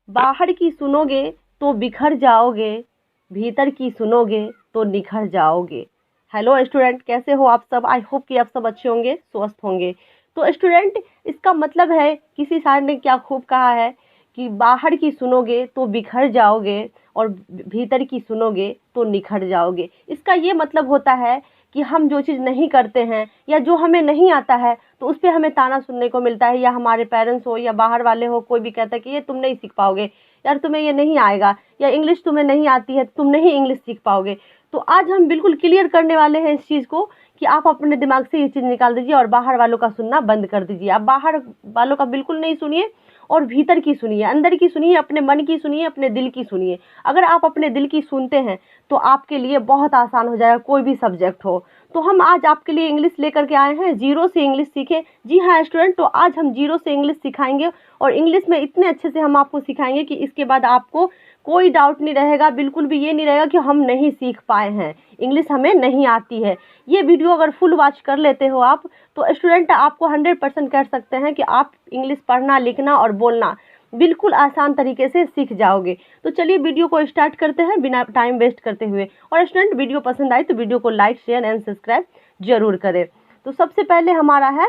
बाहर की सुनोगे तो बिखर जाओगे, भीतर की सुनोगे तो निखर जाओगे। हेलो स्टूडेंट, कैसे हो आप सब? आई होप कि आप सब अच्छे होंगे, स्वस्थ होंगे। तो स्टूडेंट, इसका मतलब है, किसी शायर ने क्या खूब कहा है कि बाहर की सुनोगे तो बिखर जाओगे और भीतर की सुनोगे तो निखर जाओगे। इसका ये मतलब होता है कि हम जो चीज़ नहीं करते हैं या जो हमें नहीं आता है तो उस पे हमें ताना सुनने को मिलता है, या हमारे पेरेंट्स हो या बाहर वाले हो, कोई भी कहता है कि ये तुम नहीं सीख पाओगे, यार तुम्हें ये नहीं आएगा, या इंग्लिश तुम्हें नहीं आती है, तुम नहीं इंग्लिश सीख पाओगे। तो आज हम बिल्कुल क्लियर करने वाले हैं इस चीज़ को कि आप अपने दिमाग से ये चीज़ निकाल दीजिए और बाहर वालों का सुनना बंद कर दीजिए। आप बाहर वालों का बिल्कुल नहीं सुनिए और भीतर की सुनिए, अंदर की सुनिए, अपने मन की सुनिए, अपने दिल की सुनिए। अगर आप अपने दिल की सुनते हैं तो आपके लिए बहुत आसान हो जाएगा, कोई भी सब्जेक्ट हो। तो हम आज आपके लिए इंग्लिश लेकर के आए हैं, जीरो से इंग्लिश सीखें। जी हाँ स्टूडेंट, तो आज हम जीरो से इंग्लिश सिखाएंगे और इंग्लिश में इतने अच्छे से हम आपको सिखाएंगे कि इसके बाद आपको कोई डाउट नहीं रहेगा, बिल्कुल भी ये नहीं रहेगा कि हम नहीं सीख पाए हैं, इंग्लिश हमें नहीं आती है। ये वीडियो अगर फुल वॉच कर लेते हो आप, तो स्टूडेंट आपको 100% कह सकते हैं कि आप इंग्लिश पढ़ना, लिखना और बोलना बिल्कुल आसान तरीके से सीख जाओगे। तो चलिए वीडियो को स्टार्ट करते हैं बिना टाइम वेस्ट करते हुए। और स्टूडेंट, वीडियो पसंद आए तो वीडियो को लाइक, शेयर एंड सब्सक्राइब जरूर करें। तो सबसे पहले हमारा है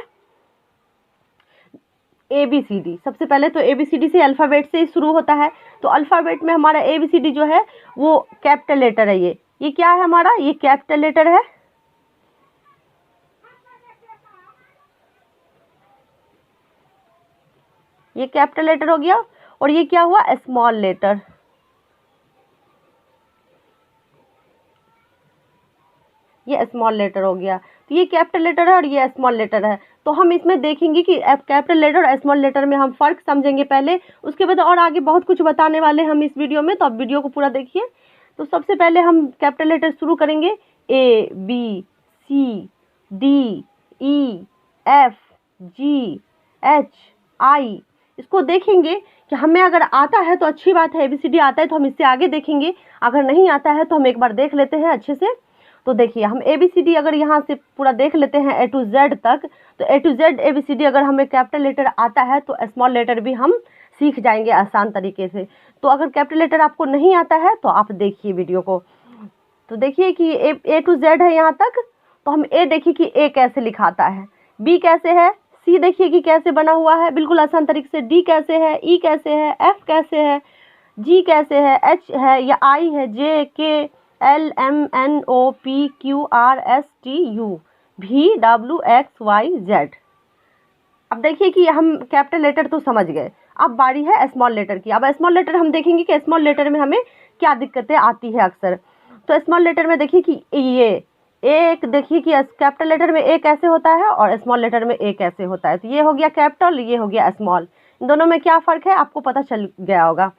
ABCD। सबसे पहले तो ABCD से अल्फ़ाबेट से शुरू होता है। तो अल्फ़ाबेट में हमारा ABCD जो है वो कैपिटल लेटर है। ये क्या है हमारा? ये कैपिटल लेटर है। ये कैपिटल लेटर हो गया। और ये क्या हुआ? Small letter. ये स्मॉल लेटर हो गया। तो ये कैपिटल लेटर है और ये स्मॉल लेटर है। तो हम इसमें देखेंगे कि कैपिटल लेटर और स्मॉल लेटर में हम फ़र्क समझेंगे पहले, उसके बाद और आगे बहुत कुछ बताने वाले हम इस वीडियो में, तो आप वीडियो को पूरा देखिए। तो सबसे पहले हम कैपिटल लेटर शुरू करेंगे। ABCDEFGHI। इसको देखेंगे कि हमें अगर आता है तो अच्छी बात है, ABCD आता है तो हम इससे आगे देखेंगे, अगर नहीं आता है तो हम एक बार देख लेते हैं अच्छे से। तो देखिए, हम ABCD अगर यहाँ से पूरा देख लेते हैं A to Z तक, तो A to Z ABCD अगर हमें कैपिटल लेटर आता है तो स्मॉल लेटर भी हम सीख जाएंगे आसान तरीके से। तो अगर कैपिटल लेटर आपको नहीं आता है तो आप देखिए वीडियो को। तो देखिए कि A to Z है यहाँ तक। तो हम A देखिए कि A कैसे लिखाता है, B कैसे है, C देखिए कि कैसे बना हुआ है बिल्कुल आसान तरीके से, D कैसे है, E कैसे है, F कैसे है, G कैसे है, H है या I है, J K L M N O P Q R S T U V W X Y Z। अब देखिए कि हम कैपिटल लेटर तो समझ गए, अब बारी है स्मॉल लेटर की। अब स्मॉल लेटर हम देखेंगे कि स्मॉल लेटर में हमें क्या दिक्कतें आती है अक्सर। तो स्मॉल लेटर में देखिए कि ये एक, देखिए कि कैपिटल लेटर में ए कैसे होता है और स्मॉल लेटर में ए कैसे होता है। तो ये हो गया कैपिटल, ये हो गया स्मॉल। इन दोनों में क्या फ़र्क है आपको पता चल गया होगा।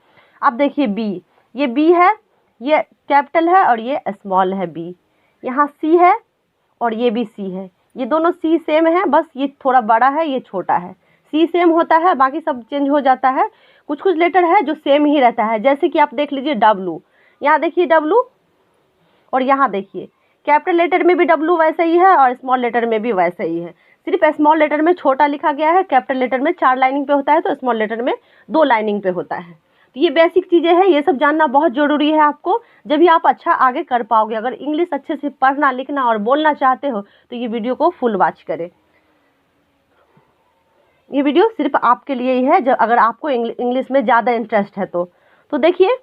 अब देखिए बी, ये बी है, ये कैपिटल है और ये स्मॉल है बी। यहाँ सी है और ये भी सी है, ये दोनों सी सेम है, बस ये थोड़ा बड़ा है, ये छोटा है। सी सेम होता है, बाकी सब चेंज हो जाता है। कुछ कुछ लेटर है जो सेम ही रहता है, जैसे कि आप देख लीजिए डब्लू। यहाँ देखिए डब्लू और यहाँ देखिए कैपिटल लेटर में भी डब्लू वैसा ही है और स्मॉल लेटर में भी वैसा ही है। सिर्फ स्मॉल लेटर में छोटा लिखा गया है, कैपिटल लेटर में 4 लाइनिंग पे होता है तो स्मॉल लेटर में 2 लाइनिंग पे होता है। तो ये बेसिक चीज़ें हैं, ये सब जानना बहुत ज़रूरी है आपको, जब भी आप अच्छा आगे कर पाओगे। अगर इंग्लिश अच्छे से पढ़ना, लिखना और बोलना चाहते हो तो ये वीडियो को फुल वॉच करें। ये वीडियो सिर्फ आपके लिए ही है, जब अगर आपको इंग्लिश में ज़्यादा इंटरेस्ट है तो देखिए,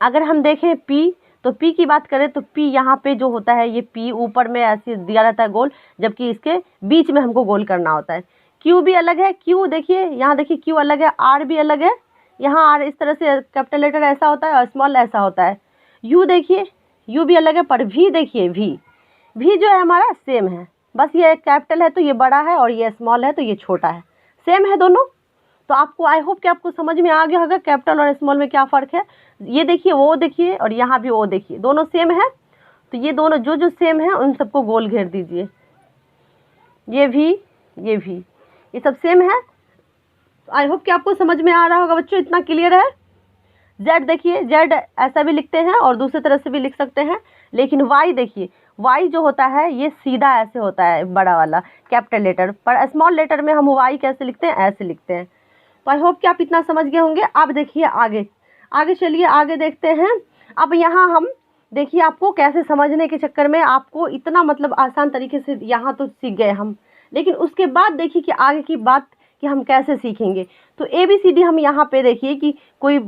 अगर हम देखें पी, तो पी की बात करें तो पी यहाँ पे जो होता है, ये पी ऊपर में ऐसे दिया रहता है गोल, जबकि इसके बीच में हमको गोल करना होता है। क्यू भी अलग है, क्यू देखिए, यहाँ देखिए क्यू अलग है, आर भी अलग है। यहाँ आर इस तरह से कैपिटल लेटर ऐसा होता है और स्मॉल ऐसा होता है। यू देखिए, यू भी अलग है। पर वी देखिए, वी जो है हमारा सेम है, बस ये कैपिटल है तो ये बड़ा है और ये स्मॉल है तो ये छोटा है, सेम है दोनों। तो आपको, आई होप कि आपको समझ में आ गया होगा कैपिटल और स्मॉल में क्या फ़र्क है। ये देखिए, वो देखिए और यहाँ भी वो देखिए, दोनों सेम है। तो ये दोनों जो सेम है उन सबको गोल घेर दीजिए। ये भी, ये सब सेम है। तो आई होप कि आपको समझ में आ रहा होगा बच्चों, इतना क्लियर है। जेड देखिए, जेड ऐसा भी लिखते हैं और दूसरी तरह से भी लिख सकते हैं। लेकिन वाई देखिए, वाई जो होता है ये सीधा ऐसे होता है, बड़ा वाला कैपिटल लेटर। पर स्मॉल लेटर में हम वाई कैसे लिखते हैं? ऐसे लिखते हैं। तो आई होप कि आप इतना समझ गए होंगे। अब देखिए आगे, आगे चलिए, आगे देखते हैं। अब यहाँ हम देखिए, आपको कैसे समझने के चक्कर में आपको इतना मतलब आसान तरीके से यहाँ तो सीख गए हम, लेकिन उसके बाद देखिए कि आगे की बात कि हम कैसे सीखेंगे। तो ABCD हम यहाँ पे देखिए कि कोई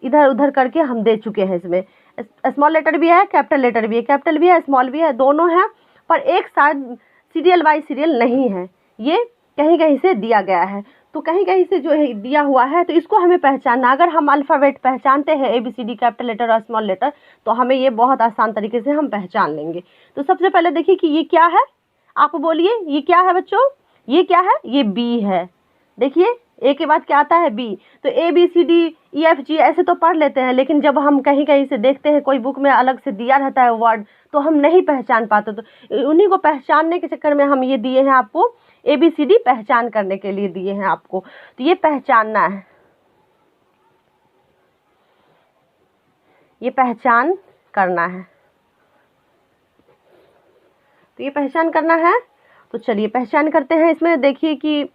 इधर उधर करके हम दे चुके हैं। इसमें स्मॉल लेटर भी है, कैपिटल लेटर भी है, कैपिटल भी है, स्मॉल भी है, दोनों हैं, पर एक साथ सीरियल बाय सीरियल नहीं है, ये कहीं कहीं से दिया गया है। तो कहीं कहीं से जो है दिया हुआ है, तो इसको हमें पहचानना। अगर हम अल्फ़ाबेट पहचानते हैं ABCD, कैपिटल लेटर और स्मॉल लेटर, तो हमें ये बहुत आसान तरीके से हम पहचान लेंगे। तो सबसे पहले देखिए कि ये क्या है, आप बोलिए ये क्या है बच्चों, ये क्या है, ये B है। देखिए ए के बाद क्या आता है, B। तो ABCD EFG ऐसे तो पढ़ लेते हैं, लेकिन जब हम कहीं कहीं से देखते हैं कोई बुक में अलग से दिया रहता है वर्ड, तो हम नहीं पहचान पाते। तो उन्हीं को पहचानने के चक्कर में हम ये दिए हैं आपको, ABCD पहचान करने के लिए दिए हैं आपको। तो ये पहचानना है, ये पहचान करना है, तो ये पहचान करना है। तो चलिए पहचान करते हैं। इसमें देखिए कि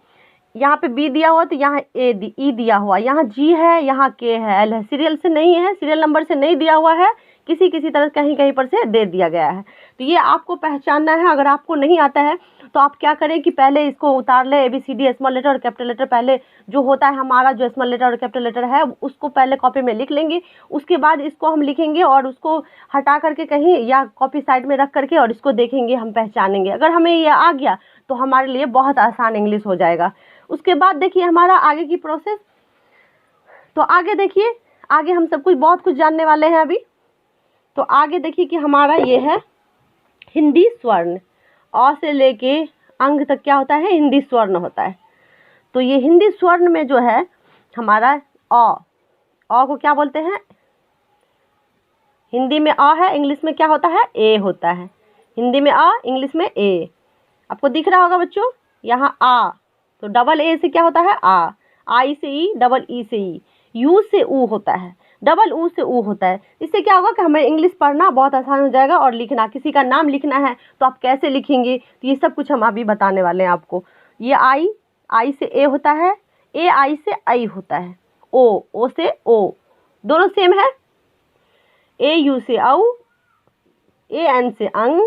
यहाँ पे B दिया हुआ, तो यहाँ E दिया हुआ, यहाँ G है, यहाँ K है, L है। सीरियल से नहीं है, सीरियल नंबर से नहीं दिया हुआ है, किसी किसी तरह कहीं कहीं पर से दे दिया गया है। तो ये आपको पहचानना है। अगर आपको नहीं आता है तो आप क्या करें कि पहले इसको उतार लें, ABCD स्मॉल लेटर और कैपिटल लेटर, पहले जो होता है हमारा जो स्मॉल लेटर और कैपिटल लेटर है उसको पहले कॉपी में लिख लेंगे। उसके बाद इसको हम लिखेंगे और उसको हटा करके कहीं या कॉपी साइड में रख करके और इसको देखेंगे, हम पहचानेंगे। अगर हमें ये आ गया तो हमारे लिए बहुत आसान इंग्लिश हो जाएगा। उसके बाद देखिए हमारा आगे की प्रोसेस। तो आगे देखिए, आगे हम सब कुछ बहुत कुछ जानने वाले हैं अभी। तो आगे देखिए कि हमारा ये है हिंदी स्वर्ण, अ से लेके अंग तक क्या होता है, हिंदी स्वर्ण होता है। तो ये हिंदी स्वर्ण में जो है हमारा अ को क्या बोलते हैं, हिंदी में अ है, इंग्लिश में क्या होता है, ए होता है। हिंदी में अ, इंग्लिश में ए। आपको दिख रहा होगा बच्चों, यहाँ आ, तो डबल ए से क्या होता है, आ, आई से ई, डबल ई से ई, यू से ऊ होता है, डबल ऊ से ऊ होता है। इससे क्या होगा कि हमें इंग्लिश पढ़ना बहुत आसान हो जाएगा और लिखना, किसी का नाम लिखना है तो आप कैसे लिखेंगे, तो ये सब कुछ हम अभी बताने वाले हैं आपको। ये आई से ए होता है, ए आई से आई होता है, ओ से ओ, दोनों सेम है। ए यू से औ, ए एन से अंग,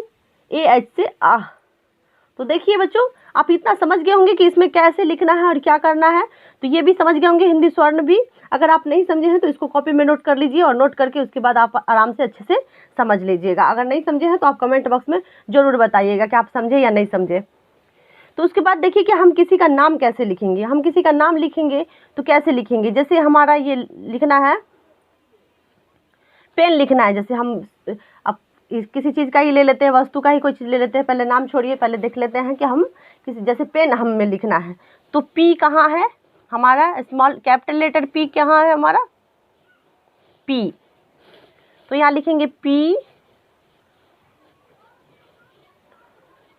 ए एच से आह। तो देखिए बच्चों, आप इतना समझ गए होंगे कि इसमें कैसे लिखना है और क्या करना है। तो ये भी समझ गए होंगे हिंदी स्वर्ण भी। अगर आप नहीं समझे हैं तो इसको कॉपी में नोट कर लीजिए और नोट करके उसके बाद आप आराम से अच्छे से समझ लीजिएगा। अगर नहीं समझे हैं तो आप कमेंट बॉक्स में ज़रूर बताइएगा कि आप समझे या नहीं समझे। तो उसके बाद देखिए कि हम किसी का नाम कैसे लिखेंगे। हम किसी का नाम लिखेंगे तो कैसे लिखेंगे, जैसे हमारा ये लिखना है, पेन लिखना है। जैसे हम अब किसी चीज़ का ही ले लेते हैं, वस्तु का ही कोई चीज़ ले लेते हैं। पहले नाम छोड़िए, पहले देख लेते हैं कि हम किसी, जैसे पेन हमें लिखना है तो पी कहाँ है हमारा, स्मॉल कैपिटल लेटर पी कहाँ है हमारा, पी। तो यहाँ लिखेंगे पी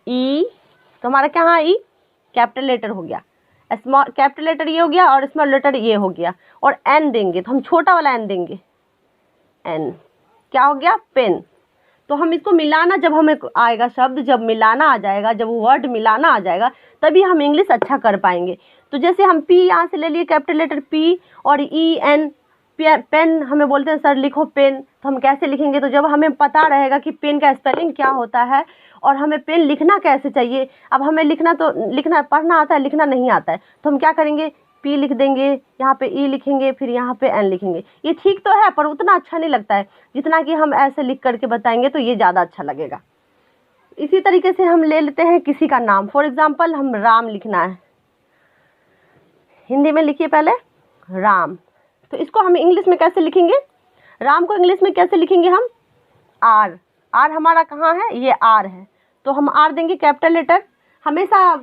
ई, तो हमारा कहाँ ई, कैपिटल लेटर हो गया, स्मॉल कैपिटल लेटर ये हो गया और स्मॉल लेटर ये हो गया। और एन देंगे तो हम छोटा वाला एन देंगे, एन क्या हो गया, पेन। तो हम इसको मिलाना, जब हमें आएगा शब्द, जब मिलाना आ जाएगा, जब वर्ड मिलाना आ जाएगा, तभी हम इंग्लिश अच्छा कर पाएंगे। तो जैसे हम पी यहाँ से ले लिए कैपिटल लेटर पी और ई एन, पेन हमें बोलते हैं सर लिखो पेन, तो हम कैसे लिखेंगे, तो जब हमें पता रहेगा कि पेन का स्पेलिंग क्या होता है और हमें पेन लिखना कैसे चाहिए। अब हमें लिखना तो लिखना पढ़ना आता है, लिखना नहीं आता है, तो हम क्या करेंगे, पी लिख देंगे, यहाँ पे ई लिखेंगे, फिर यहाँ पे एन लिखेंगे। ये ठीक तो है पर उतना अच्छा नहीं लगता है जितना कि हम ऐसे लिख करके बताएंगे, तो ये ज़्यादा अच्छा लगेगा। इसी तरीके से हम ले लेते हैं किसी का नाम। फॉर एग्जांपल हम राम लिखना है, हिंदी में लिखिए पहले राम। तो इसको हम इंग्लिश में कैसे लिखेंगे, राम को इंग्लिश में कैसे लिखेंगे हम, आर। आर हमारा कहाँ है, ये आर है, तो हम आर देंगे कैपिटल लेटर। हमेशा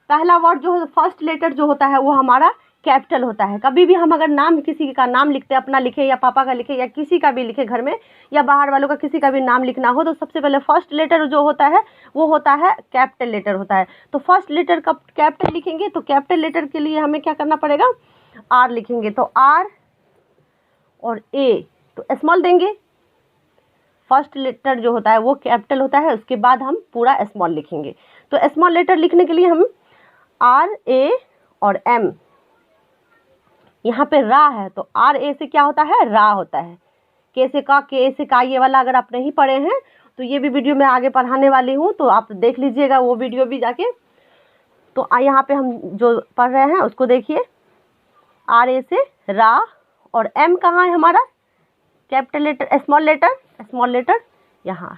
पहला वर्ड जो फर्स्ट लेटर जो होता है वो हमारा कैपिटल होता है। कभी भी हम अगर नाम, किसी का नाम लिखते हैं, अपना लिखे या पापा का लिखे या किसी का भी लिखे घर में या बाहर वालों का किसी का भी नाम लिखना हो, तो सबसे पहले फर्स्ट लेटर जो होता है वो होता है कैपिटल लेटर होता है। तो फर्स्ट लेटर का कैपिटल लिखेंगे, तो कैपिटल लेटर के लिए हमें क्या करना पड़ेगा, आर लिखेंगे। तो आर और ए, तो स्मॉल देंगे। फर्स्ट लेटर जो होता है वो कैपिटल होता है, उसके बाद हम पूरा स्मॉल लिखेंगे। तो स्मॉल लेटर लिखने के लिए हम आर, ए और एम, यहाँ पे रा है तो आर ए से क्या होता है, रा होता है। के से का, ये वाला अगर आप नहीं पढ़े हैं तो ये भी वीडियो मैं आगे पढ़ाने वाली हूँ, तो आप देख लीजिएगा वो वीडियो भी जाके। तो यहाँ पे हम जो पढ़ रहे हैं उसको देखिए, आर ए से रा, और एम कहाँ है हमारा, कैपिटल लेटर स्मॉल लेटर यहाँ।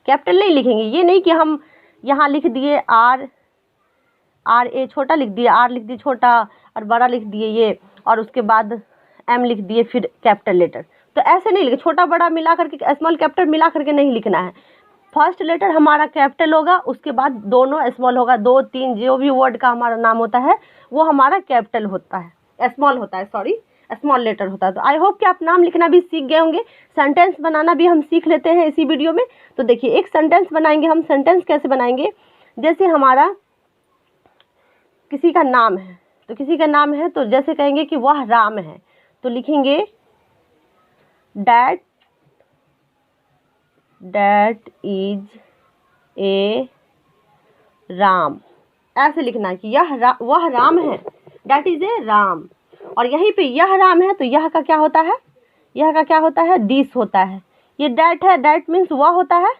कैपिटल नहीं लिखेंगे, ये नहीं कि हम यहाँ लिख दिए आर ए छोटा लिख दिए, आर लिख दिए छोटा और बड़ा लिख दिए ये, और उसके बाद एम लिख दिए फिर कैपिटल लेटर। तो ऐसे नहीं लिखे, छोटा बड़ा मिला करके, स्मॉल कैपिटल मिला करके नहीं लिखना है। फर्स्ट लेटर हमारा कैपिटल होगा, उसके बाद दोनों स्मॉल होगा, 2 3 जो भी वर्ड का हमारा नाम होता है वो हमारा कैपिटल होता है, स्मॉल होता है, सॉरी स्मॉल लेटर होता है। तो आई होप कि आप नाम लिखना भी सीख गए होंगे, सेंटेंस बनाना भी हम सीख लेते हैं इसी वीडियो में। तो देखिए एक सेंटेंस बनाएंगे हम। सेंटेंस कैसे बनाएंगे, जैसे हमारा किसी का नाम है, तो किसी का नाम है तो जैसे कहेंगे कि वह राम है, तो लिखेंगे दैट इज ए राम, ऐसे लिखना है कि वह राम है, दैट इज ए राम। और यहीं पे यह राम है तो यह का क्या होता है, यह का क्या होता है, दिस होता है। ये दैट है, दैट मीन्स वह होता है,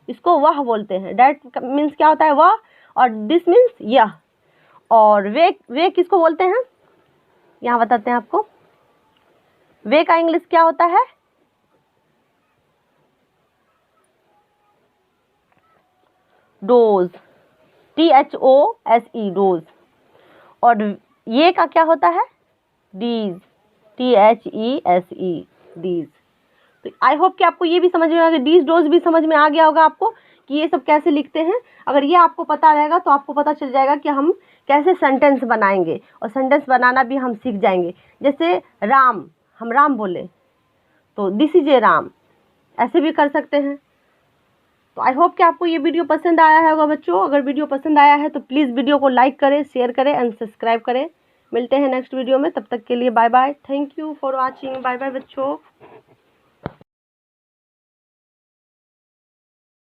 इसको वह बोलते हैं। दैट मीन्स क्या होता है, वह, और दिस मीन्स यह। और वे किसको बोलते हैं, यहाँ बताते हैं आपको। वे का इंग्लिश क्या होता है, डोज, THOSE डोज। और ये का क्या होता है, डीज, THESE डीज। तो आई होप कि आपको ये भी समझ में आ गया, डीज डोज भी समझ में आ गया होगा आपको कि ये सब कैसे लिखते हैं। अगर ये आपको पता रहेगा तो आपको पता चल जाएगा कि हम कैसे सेंटेंस बनाएंगे, और सेंटेंस बनाना भी हम सीख जाएंगे। जैसे राम, हम राम बोले तो दिस इज ए राम, ऐसे भी कर सकते हैं। तो आई होप कि आपको ये वीडियो पसंद आया है होगा बच्चों। अगर वीडियो पसंद आया है तो प्लीज़ वीडियो को लाइक करें, शेयर करें एंड सब्सक्राइब करें। मिलते हैं नेक्स्ट वीडियो में, तब तक के लिए bye bye. Thank you for watching, bye bye बच्चों।